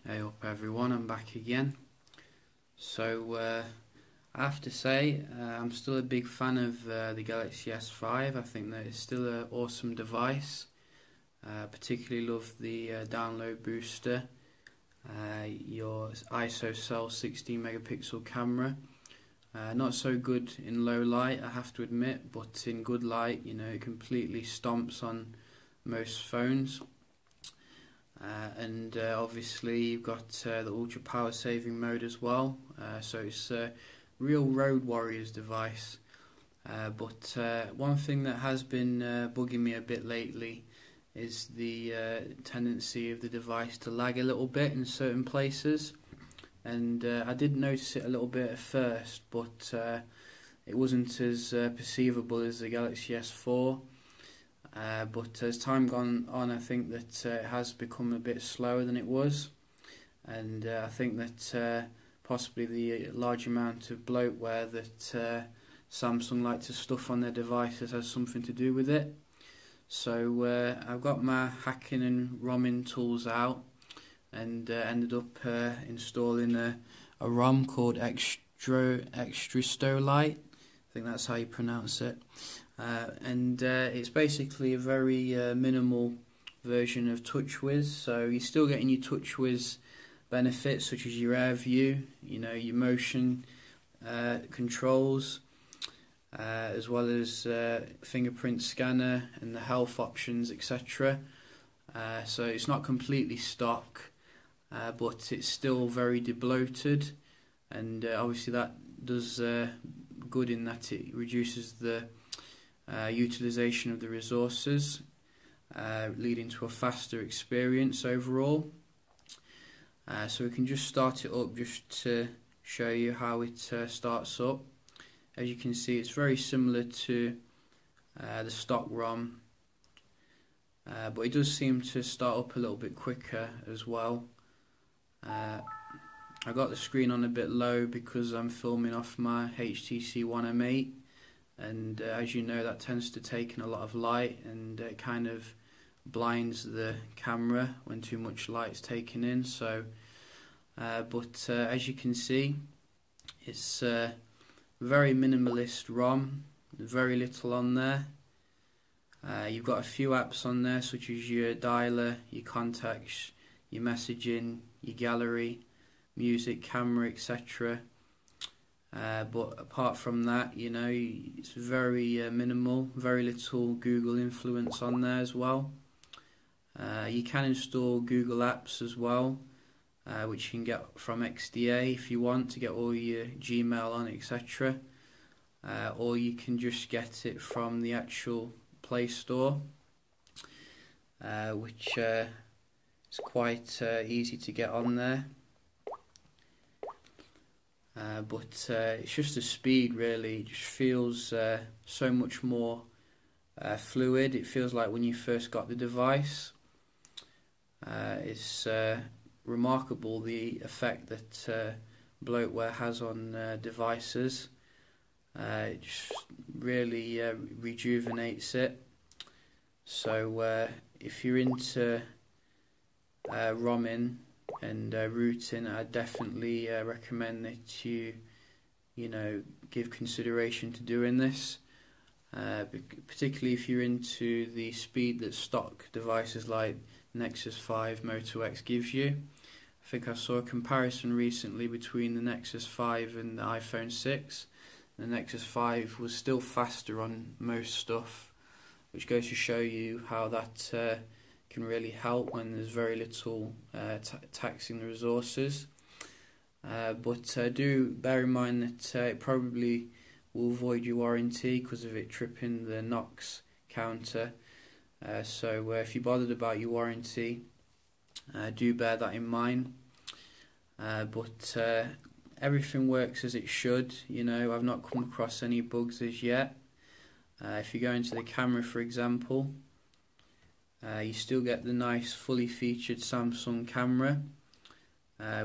Hey up everyone, I'm back again. So I have to say I'm still a big fan of the Galaxy S5. I think that it's still an awesome device. Particularly love the download booster, your ISO cell 16 megapixel camera. Not so good in low light, I have to admit, but in good light, it completely stomps on most phones. And obviously you've got the ultra power saving mode as well, so it's a real road warriors device. But one thing that has been bugging me a bit lately is the tendency of the device to lag a little bit in certain places, and I did notice it a little bit at first, but it wasn't as perceivable as the Galaxy S4. But as time gone on, I think that it has become a bit slower than it was, and I think that possibly the large amount of bloatware that Samsung like to stuff on their devices has something to do with it. So I've got my hacking and ROMing tools out, and ended up installing a ROM called XtreStoLite. I think that's how you pronounce it. And it's basically a very minimal version of TouchWiz, so you're still getting your TouchWiz benefits such as your air view, your motion controls, as well as fingerprint scanner and the health options, etc. So it's not completely stock, but it's still very debloated, and obviously that does good in that it reduces the utilization of the resources, leading to a faster experience overall. So we can just start it up just to show you how it starts up. As you can see, it's very similar to the stock ROM, but it does seem to start up a little bit quicker as well. I got the screen on a bit low because I'm filming off my HTC One M8, and as you know, that tends to take in a lot of light, and it kind of blinds the camera when too much light's taken in. So but as you can see, it's a very minimalist ROM, very little on there. You've got a few apps on there such as your dialer, your contacts, your messaging, your gallery, music, camera, etc. But apart from that, it's very minimal, very little Google influence on there as well. You can install Google Apps as well, which you can get from XDA if you want to get all your Gmail on, etc. Or you can just get it from the actual Play Store, which is quite easy to get on there. But it's just the speed, really. It just feels so much more fluid. It feels like when you first got the device. It's remarkable the effect that bloatware has on devices. It just really rejuvenates it. So if you're into ROMing and routing, I definitely recommend that you give consideration to doing this, particularly if you're into the speed that stock devices like Nexus 5 Moto X gives you. I think I saw a comparison recently between the Nexus 5 and the iPhone 6. The Nexus 5 was still faster on most stuff, which goes to show you how that can really help when there's very little taxing the resources. But do bear in mind that it probably will void your warranty because of it tripping the NOx counter. So if you're bothered about your warranty, do bear that in mind. But everything works as it should. I've not come across any bugs as yet. If you go into the camera, for example, you still get the nice fully featured Samsung camera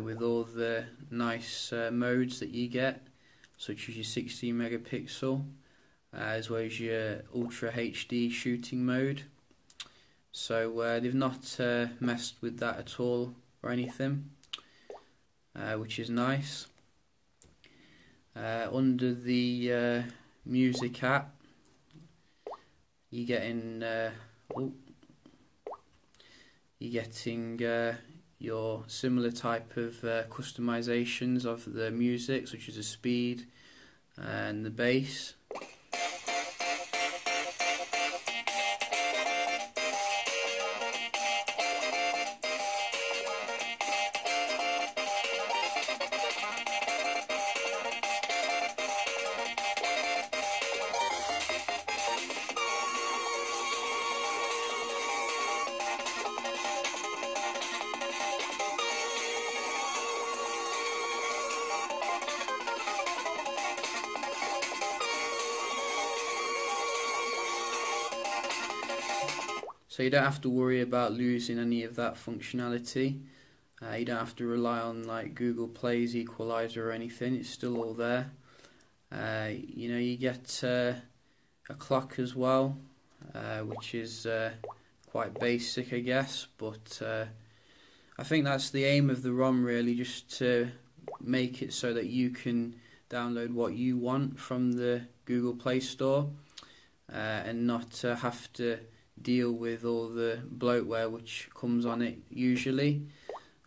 with all the nice modes that you get, such as your 16 megapixel, as well as your Ultra HD shooting mode. So they've not messed with that at all or anything. which is nice. Under the music app, you're getting your similar type of customizations of the music, such as the speed and the bass. So you don't have to worry about losing any of that functionality. You don't have to rely on like Google Play's equalizer or anything. It's still all there. You get a clock as well, which is quite basic, I guess. But I think that's the aim of the ROM, really, just to make it so that you can download what you want from the Google Play Store and not have to deal with all the bloatware which comes on it usually.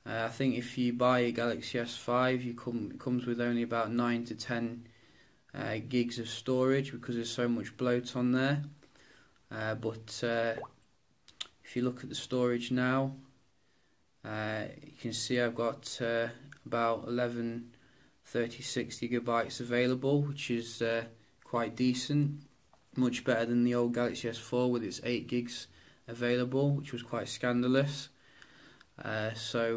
I think if you buy a Galaxy S5, it comes with only about 9 to 10 gigs of storage because there's so much bloat on there. But if you look at the storage now, you can see I've got about 1136 gigabytes available, which is quite decent. Much better than the old Galaxy S4 with its 8 gigs available, which was quite scandalous. The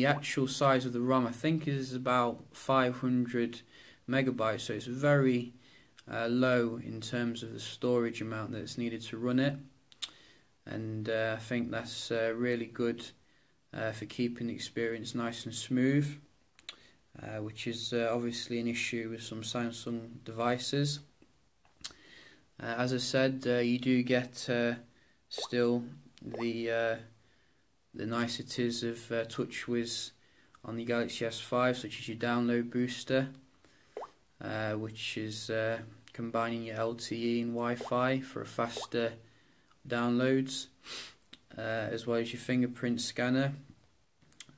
actual size of the ROM, I think, is about 500 megabytes, so it's very low in terms of the storage amount that's needed to run it. And I think that's really good for keeping the experience nice and smooth. Which is obviously an issue with some Samsung devices. As I said, you do get still the niceties of TouchWiz on the Galaxy S5, such as your download booster, which is combining your LTE and Wi-Fi for faster downloads, as well as your fingerprint scanner,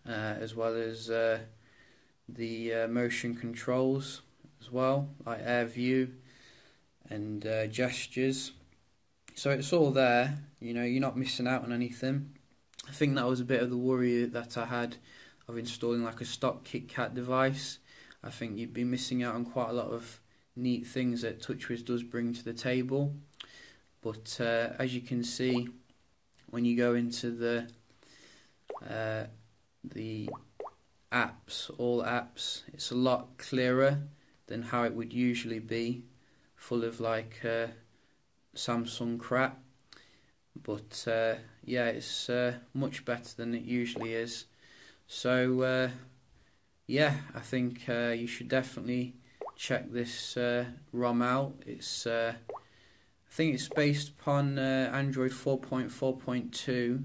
as well as the motion controls as well, like air view and gestures. So it's all there, you're not missing out on anything. I think that was a bit of the worry that I had of installing like a stock KitKat device. I think you'd be missing out on quite a lot of neat things that TouchWiz does bring to the table. But as you can see, when you go into the apps, all apps, it's a lot clearer than how it would usually be, full of like Samsung crap. But yeah, it's much better than it usually is. So yeah, I think you should definitely check this ROM out. It's I think it's based upon Android 4.4.2.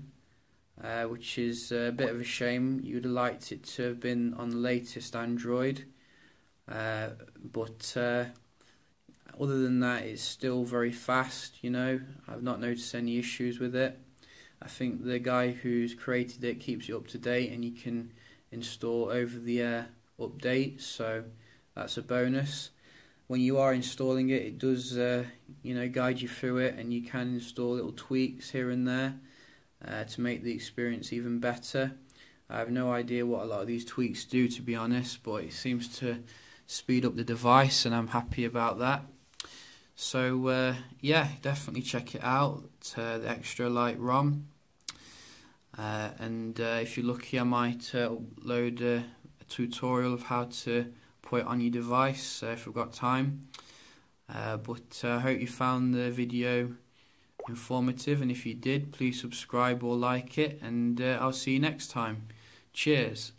Which is a bit of a shame. You'd have liked it to have been on the latest Android, but other than that, it's still very fast. I've not noticed any issues with it. I think the guy who's created it keeps it up to date, and you can install over-the-air updates, so that's a bonus. When you are installing it, it does guide you through it, and you can install little tweaks here and there to make the experience even better. I have no idea what a lot of these tweaks do, to be honest, but it seems to speed up the device, and I'm happy about that. So yeah, definitely check it out, the XtreStoLite ROM. And if you're lucky, I might upload a tutorial of how to put it on your device if I've got time. But I hope you found the video informative, and if you did, please subscribe or like it, and I'll see you next time. Cheers.